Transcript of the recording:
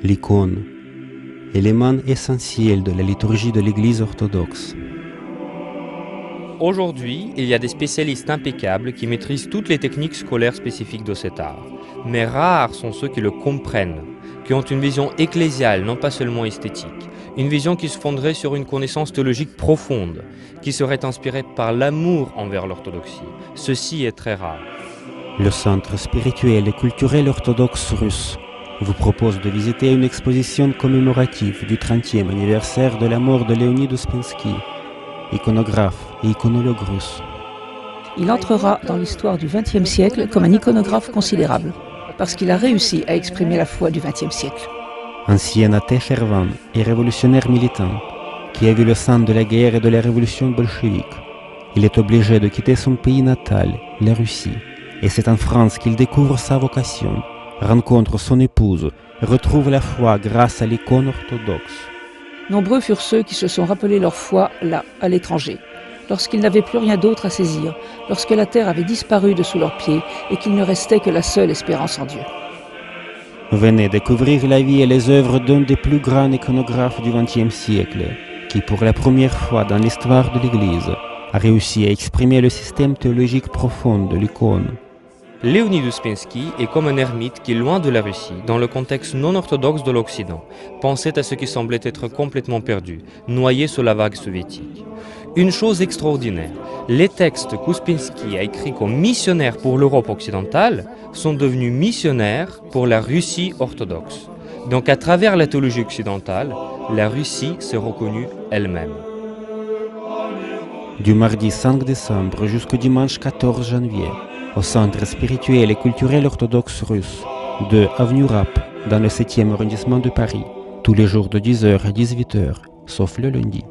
l'icône, élément essentiel de la liturgie de l'Église orthodoxe. Aujourd'hui, il y a des spécialistes impeccables qui maîtrisent toutes les techniques scolaires spécifiques de cet art. Mais rares sont ceux qui le comprennent, qui ont une vision ecclésiale, non pas seulement esthétique. Une vision qui se fonderait sur une connaissance théologique profonde, qui serait inspirée par l'amour envers l'orthodoxie. Ceci est très rare. Le Centre spirituel et culturel orthodoxe russe vous propose de visiter une exposition commémorative du 30e anniversaire de la mort de Léonid Ouspensky, iconographe et iconologue russe. Il entrera dans l'histoire du XXe siècle comme un iconographe considérable, parce qu'il a réussi à exprimer la foi du XXe siècle. Ancien athée fervent et révolutionnaire militant, qui a vu le sang de la guerre et de la révolution bolchevique, il est obligé de quitter son pays natal, la Russie, et c'est en France qu'il découvre sa vocation, rencontre son épouse, retrouve la foi grâce à l'icône orthodoxe. Nombreux furent ceux qui se sont rappelés leur foi là, à l'étranger, lorsqu'ils n'avaient plus rien d'autre à saisir, lorsque la terre avait disparu de sous leurs pieds et qu'il ne restait que la seule espérance en Dieu. Venez découvrir la vie et les œuvres d'un des plus grands iconographes du XXe siècle, qui pour la première fois dans l'histoire de l'Église a réussi à exprimer le système théologique profond de l'icône. Léonid Ouspensky est comme un ermite qui, loin de la Russie, dans le contexte non orthodoxe de l'Occident, pensait à ce qui semblait être complètement perdu, noyé sous la vague soviétique. Une chose extraordinaire, les textes qu'Ouspensky a écrits comme missionnaires pour l'Europe occidentale sont devenus missionnaires pour la Russie orthodoxe. Donc à travers la théologie occidentale, la Russie s'est reconnue elle-même. Du mardi 5 décembre jusqu'au dimanche 14 janvier, au Centre spirituel et culturel orthodoxe russe de Avenue Rapp, dans le 7e arrondissement de Paris, tous les jours de 10h à 18h, sauf le lundi.